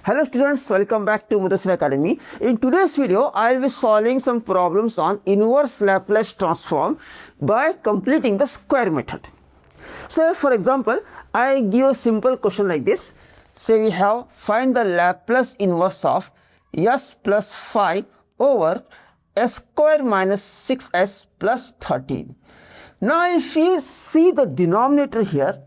Hello students, welcome back to Mudassir Academy. In today's video, I will be solving some problems on inverse Laplace transform by completing the square method. So for example, I give a simple question like this. Say we have find the Laplace inverse of s plus 5 over s square minus 6s plus 13. Now if you see the denominator here,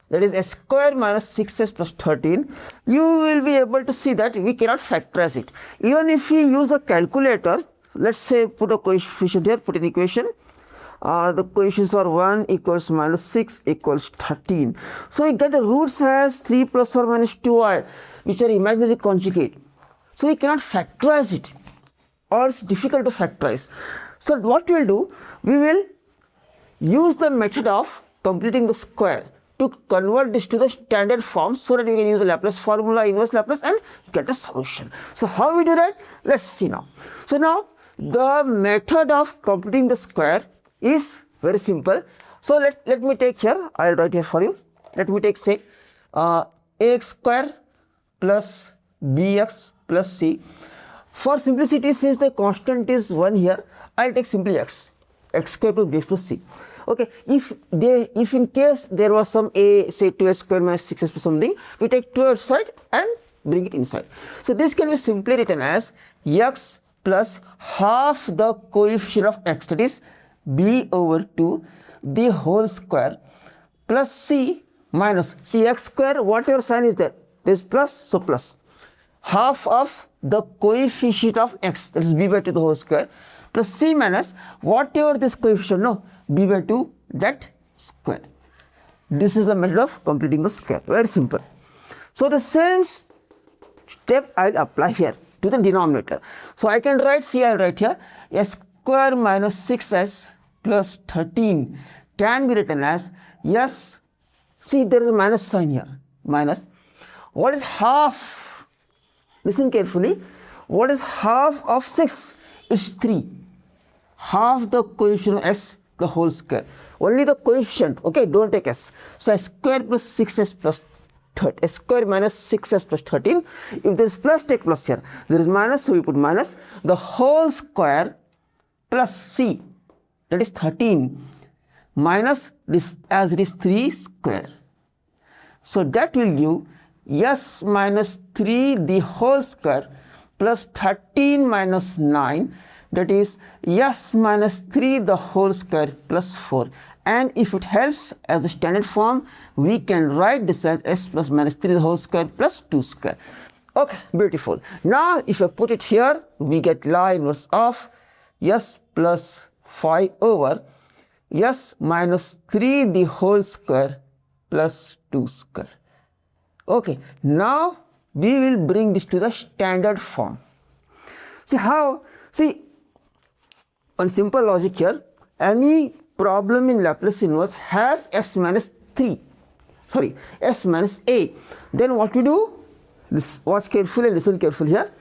that is s square minus 6s plus 13, you will be able to see that we cannot factorize it. Even if we use a calculator, let's say put a coefficient here, put an equation. The coefficients are 1 equals minus 6 equals 13. So we get the roots as 3 plus or minus 2i, which are imaginary conjugate. So we cannot factorize it, or it's difficult to factorize. So what we will do, we will use the method of completing the square to convert this to the standard form so that we can use the Laplace formula, inverse Laplace, and get a solution. So how we do that? Let's see now. So now the method of completing the square is very simple. So let me take here, I'll write here for you. Let me take say ax square plus bx plus c. For simplicity, since the constant is 1 here, I'll take simply x square plus bx plus c. Okay, if in case there was some a, say 2x square minus 6s plus something, we take 2 outside and bring it inside. So this can be simply written as x plus half the coefficient of x, that is b over 2 the whole square, plus c minus c x square, whatever sign is there, this plus, so plus half of the coefficient of x, that is b by 2 the whole square, plus c minus whatever this coefficient, no, b by 2 that square. This is the method of completing the square. Very simple. So the same step I will apply here to the denominator. So I can write, see, I will write here s square minus 6s plus 13 can be written as s, see there is a minus sign here, minus, what is half, listen carefully, what is half of 6 is 3, half the coefficient of s the whole square, only the coefficient, okay, don't take s. So s square plus 6s plus 13, s square minus 6s plus 13, if there is plus, take plus here, there is minus, so we put minus, the whole square plus c, that is 13, minus this as it is 3 square. So that will give s minus 3 the whole square plus 13 minus 9, that is s minus 3 the whole square plus 4. And if it helps as a standard form, we can write this as s plus minus 3 the whole square plus 2 square. Okay, beautiful. Now if I put it here, we get law inverse of s plus 5 over s minus 3 the whole square plus 2 square. Okay, now we will bring this to the standard form. See how, see, one simple logic here, any problem in Laplace inverse has s minus 3, sorry, s minus a. Then what we do, watch carefully, listen carefully here.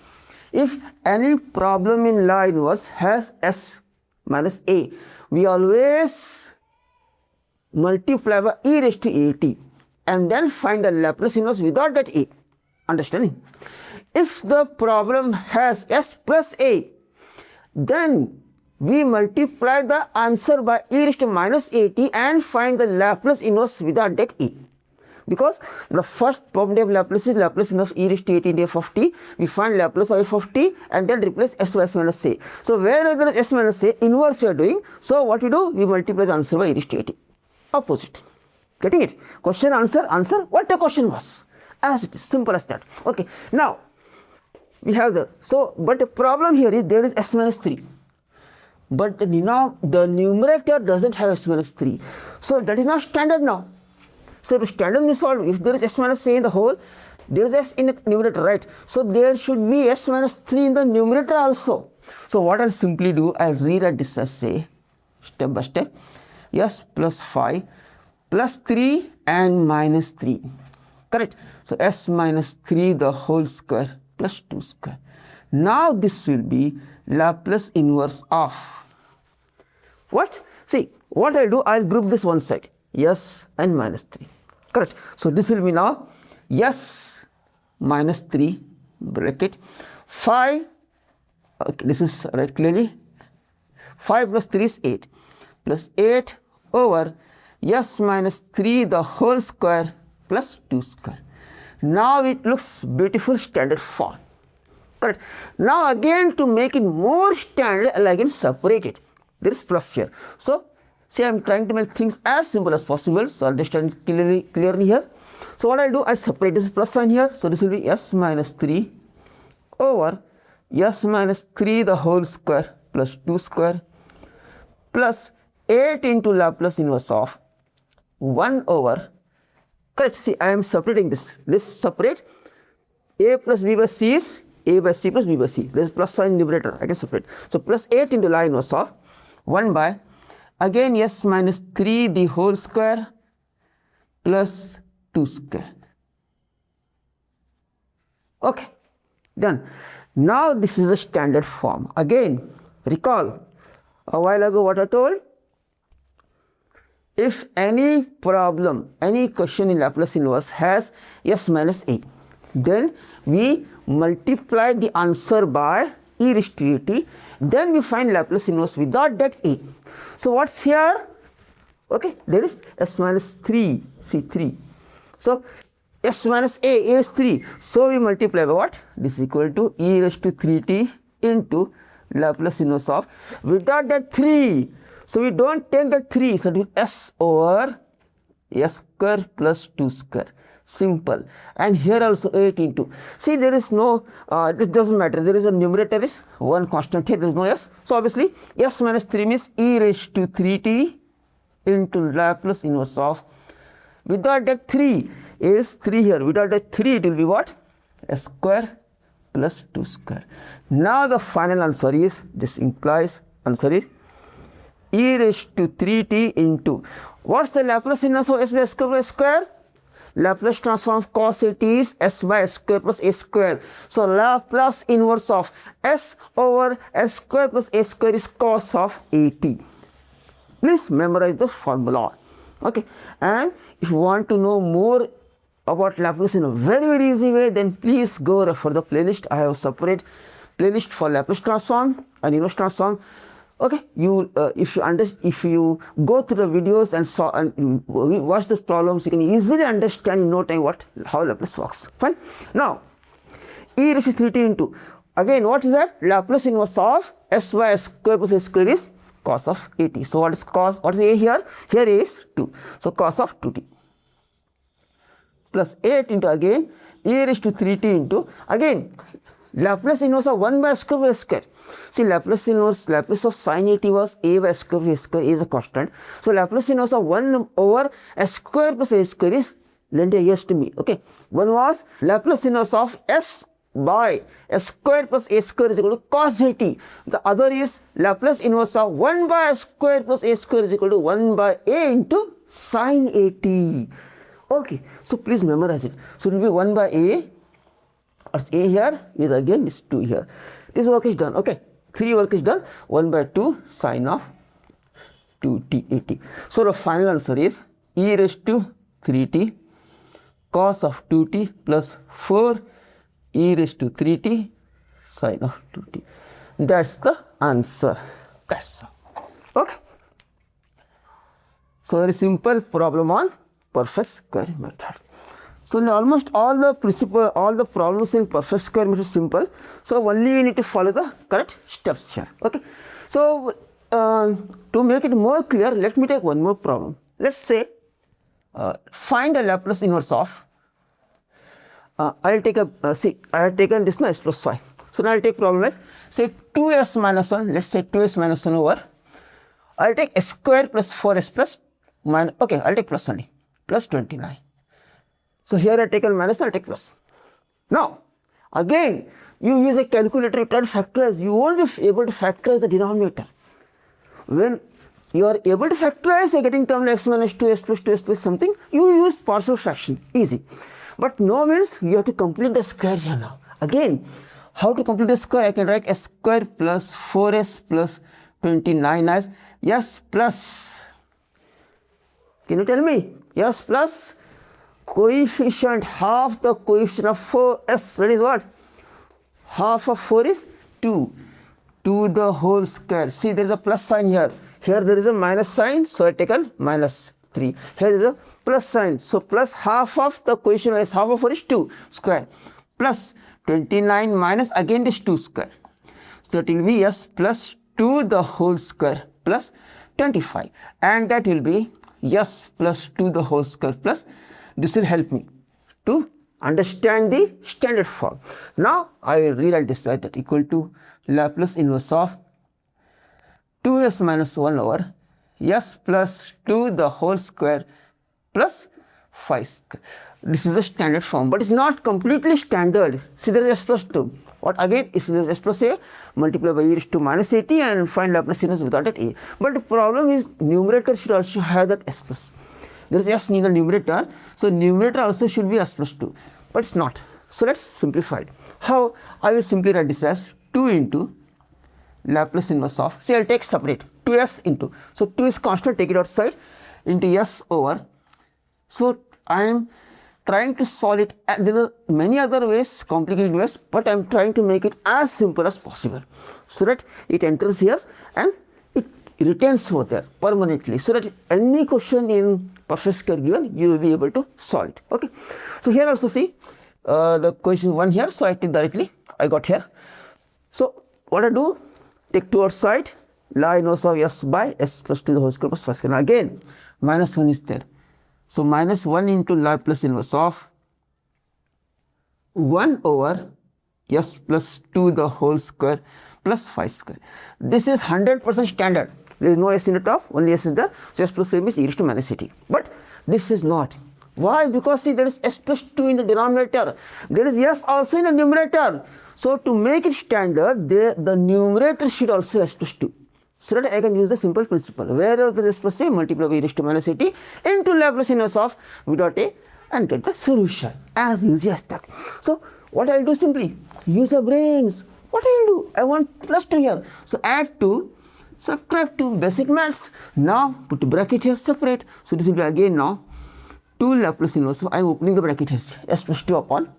If any problem in law inverse has s minus a, we always multiply by e raised to at and then find the Laplace inverse without that a. Understanding? If the problem has s plus a, then we multiply the answer by e raised to minus at and find the Laplace inverse without that a. Because the first property of Laplace is Laplace inverse e raised to at in f of t. We find Laplace of f of t and then replace s by s minus a. So wherever there is s minus a, inverse we are doing. So what we do? We multiply the answer by e raised to at. Opposite. Getting it? Question, answer, answer, what the question was. As it is, simple as that. Okay. Now we have the, so but the problem here is there is s minus 3. But the numerator doesn't have s minus 3. So that is not standard now. So the standard is solved. If there is s minus a in the whole, there is s in the numerator, right? So there should be s minus 3 in the numerator also. So what I'll simply do, I'll rewrite this as say, step by step, s plus 5 plus 3 and minus 3. Correct? So s minus 3 the whole square plus 2 square. Now this will be Laplace inverse of what? See, what I'll do, I'll group this one side, s and minus 3. Correct? So this will be now s minus 3 bracket 5, okay, this is right clearly, 5 plus 3 is 8, plus 8 over s minus 3 the whole square plus 2 square. Now it looks beautiful standard form. Correct. Now again to make it more standard, I'll again separate it. There is plus here. So see, I am trying to make things as simple as possible. So understand clearly here. So what I'll do, I'll separate this plus sign here. So this will be s minus 3 over s minus 3 the whole square plus 2 square plus 8 into Laplace inverse of 1 over, correct, see I am separating this, separate, a plus b by c is a by c plus b by c, there is plus sign numerator, I can separate. So plus 8 into La inverse of 1 by, again s minus 3 the whole square plus 2 square. Okay, done. Now this is a standard form. Again, recall a while ago what I told. If any problem, any question in Laplace inverse has s minus a, then we multiply the answer by e raised to at, then we find Laplace inverse without that a. So what's here? Okay, there is s minus 3, see 3. So s minus a is 3. So we multiply by what? This is equal to e raised to 3t into Laplace inverse of, without that 3. So we don't take the 3, so it is s over s square plus 2 square. Simple. And here also 8 into. See, there is no, this doesn't matter. There is a numerator is one constant here, there is no s. So obviously s minus 3 means e raised to 3t into Laplace inverse of, without that 3 is 3 here. Without that 3 it will be what? S square plus 2 square. Now the final answer is, this implies answer is e raised to 3t into, what's the Laplace inverse of s by s square plus square? Laplace transform of cos at is s by s square plus a square. So Laplace inverse of s over s square plus a square is cos of at. Please memorize the formula. Okay, and if you want to know more about Laplace in a very easy way, then please go refer the playlist. I have a separate playlist for Laplace transform and inverse transform. Okay, you if you go through the videos and watch the problems, you can easily understand in no time how Laplace works. Fine. Now e raised to 3t into, again what is that? Laplace inverse of s by s square plus a square is cos of at. So what is cos? What is a here? Here is 2. So cos of 2t plus 8 into, again e raised to 3t into, again Laplace inverse of 1 by s square by s square. See, Laplace inverse, Laplace of sin at was a by s square by s square is a constant. So Laplace inverse of 1 over s square plus a square is, lend a yes to me. Okay, one was Laplace inverse of s by s square plus a square is equal to cos at. The other is Laplace inverse of 1 by s square plus a square is equal to 1 by a into sin at. Okay, so please memorize it. So it will be 1 by a, or a here is again this 2 here. This work is done. Okay, 3 work is done. 1 by 2 sine of 2t at. So the final answer is e raised to 3t cos of 2t plus 4 e raised to 3t sine of 2t. That's the answer. That's all. Okay. So very simple problem on perfect square method. So now almost all the problems in perfect square method is simple. So only we need to follow the correct steps here. Okay. So to make it more clear, let me take one more problem. Let's say find the Laplace inverse of. I'll take a see. I have taken this now s plus 5. So now I'll take problem like say 2s minus 1. Let's say 2s minus 1 over. I'll take s square plus 4s plus minus. Okay, I'll take plus only plus 29. So here I take a minus, I take plus. Now again you use a calculator, you try to factorize. You won't be able to factorize the denominator. When you are able to factorize a getting term like x minus 2s plus 2s plus something, you use partial fraction, easy. But no means you have to complete the square here now. Again, how to complete the square? I can write s square plus 4s plus 29 as s plus, can you tell me? S plus coefficient, half the coefficient of 4s, that is what? half of 4 is 2. 2 the whole square. See, there is a plus sign here. Here there is a minus sign, so I taken minus 3. Here there is a plus sign, so plus half of the question is half of 4 is 2 square, plus 29 minus again this 2 square. So it will be yes plus 2 the whole square plus 25, and that will be yes plus 2 the whole square plus, this will help me to understand the standard form. Now I will rewrite this side that equal to Laplace inverse of 2s minus 1 over s plus 2 the whole square plus 5 square. This is a standard form, but it's not completely standard. See, there is s plus 2. What again, if there is s plus a, multiply by e raised to minus at and find Laplace inverse without that a. But the problem is numerator should also have that s plus. There is s in the numerator, so numerator also should be s plus 2, but it's not. So let's simplify it. How? I will simply write this as 2 into Laplace inverse of, say I'll take separate 2s into, so 2 is constant, take it outside, into s over. So I am trying to solve it. There are many other ways, complicated ways, but I am trying to make it as simple as possible so that it enters here and it retains over there permanently, so that any question in perfect square given, you will be able to solve it. Okay. So here also see the question 1 here, so I take directly, I got here. So what I do, take 2 outside, La inverse of s by s plus 2 the whole square plus 5 square. Now again minus 1 is there. So minus 1 into Laplace inverse of 1 over s plus 2 the whole square plus 5 square. This is 100% standard. There is no s in the top, only s is there. So s plus same is e raised to minus at. But this is not. Why? Because see, there is s plus 2 in the denominator. There is s also in the numerator. So to make it standard, the numerator should also s plus 2. So that I can use the simple principle. Wherever there is s plus a, multiply by e raised to minus at into Laplace inverse of v dot a and get the solution. As easy as that. So what I will do, simply use your brains. What I will do? I want plus 2 here. So add 2, subtract 2, basic maths. Now put a bracket here, separate. So this will be again now 2 Laplace inverse. So I am opening the bracket here. S plus 2 upon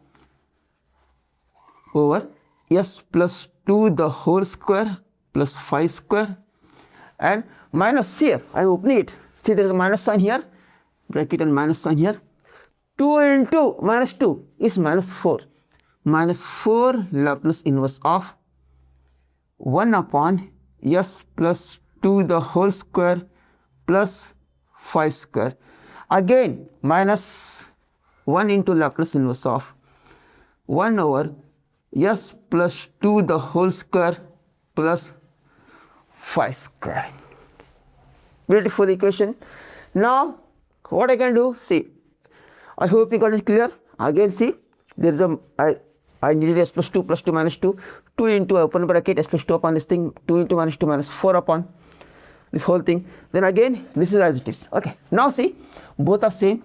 over s plus 2 the whole square plus 5 square and minus here. I am opening it. See, there is a minus sign here, bracket and minus sign here. 2 into minus 2 is minus 4. Minus 4 Laplace inverse of 1 upon s plus 2 the whole square plus 5 square. Again minus 1 into Laplace inverse of 1 over s plus 2 the whole square plus 5 square. Beautiful equation. Now what I can do, see, I hope you got it clear. Again see, there is a I needed s plus 2 minus 2, 2 into open bracket s plus 2 upon this thing, 2 into minus 2 minus 4 upon this whole thing. Then again this is as it is. Okay. Now see, both are same.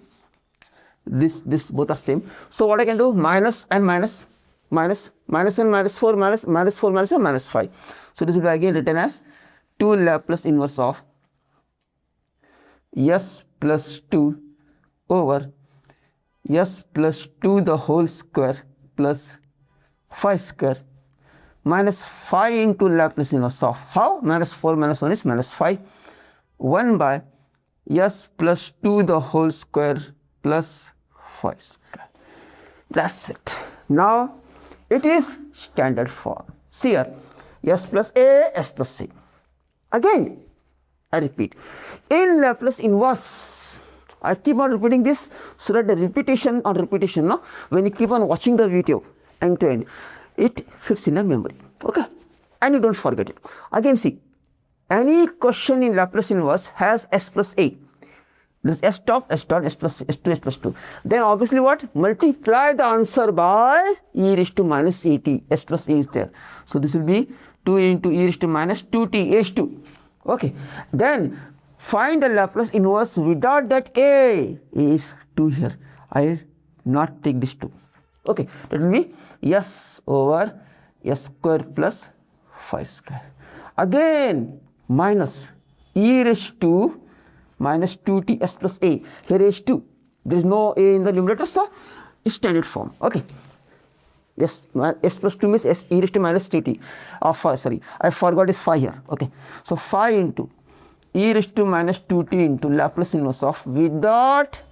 This both are same. So what I can do, minus and minus, minus and minus 4 minus 4 minus and minus 5. So this will be again written as 2 Laplace inverse of s plus 2 over s plus 2 the whole square plus 5 square minus 5 into Laplace inverse of, how? Minus 4 minus 1 is minus 5, 1 by s plus 2 the whole square plus 5 square. That's it. Now it is standard form. See here, s plus a, s plus c. Again I repeat, in Laplace inverse, I keep on repeating this so that the repetition on repetition, no, when you keep on watching the video end to end, it fits in the memory. Okay, and you don't forget it. Again see, any question in Laplace inverse has s plus a. This s top, s down, s plus s2, s plus 2. Then obviously what? Multiply the answer by e raised to minus at. S plus a is there. So this will be 2 into e raised to minus 2t h2. Okay. Then find the Laplace inverse without that a is 2 here. I will not take this 2. Okay. That will be s over s square plus 5 square. Again minus e raised to minus 2t s plus a. Here is 2. There is no a in the numerator, so it's standard form. Okay. S plus 2 means s e raised to minus 2t of 5, sorry, I forgot is 5 here. Okay, so 5 into e raised to minus 2t into Laplace inverse of without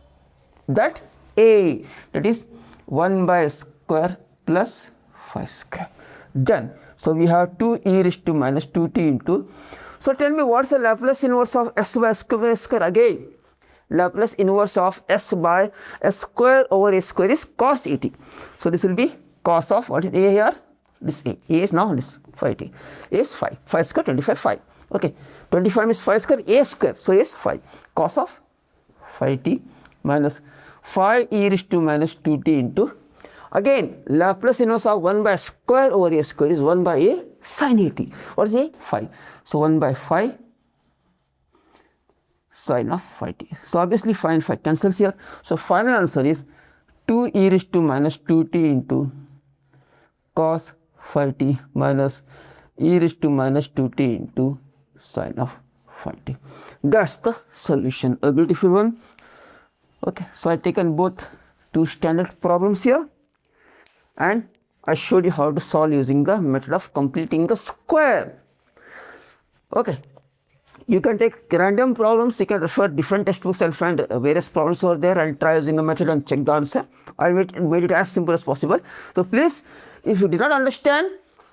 that a, that is 1 by s square plus 5 square. Done. So we have 2 e raised to minus 2t into, so tell me what's the Laplace inverse of s by s square again? Laplace inverse of s by s square over a square is cos et. So this will be cos of, what is a here? This a is now this 5t, a is 5, 5 square 25, 5. Okay, 25 is 5 square, a square, so a is 5, cos of 5t minus 5 e raised to minus 2t into, again Laplace inverse of 1 by square over a square is 1 by a sin at. What is a? 5. So 1 by 5 sin of 5t. So obviously 5 and 5 cancels here. So final answer is 2 e raised to minus 2t into cos 5t minus e raised to minus 2t into sin of 5t. That's the solution. A beautiful one. Okay, so I taken both two standard problems here and I showed you how to solve using the method of completing the square. Okay, you can take random problems, you can refer different textbooks and find various problems over there and try using the method and check the answer. I made it as simple as possible. So please, if you did not understand,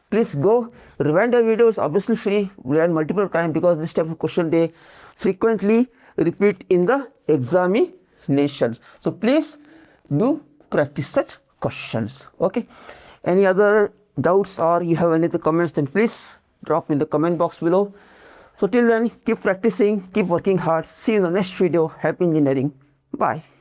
please go rewind the video. It's obviously free, rewind multiple times because this type of question they frequently repeat in the examinations. So please do practice such questions. Okay, any other doubts or you have any other comments, then please drop in the comment box below. So till then, keep practicing, keep working hard. See you in the next video. Happy engineering. Bye.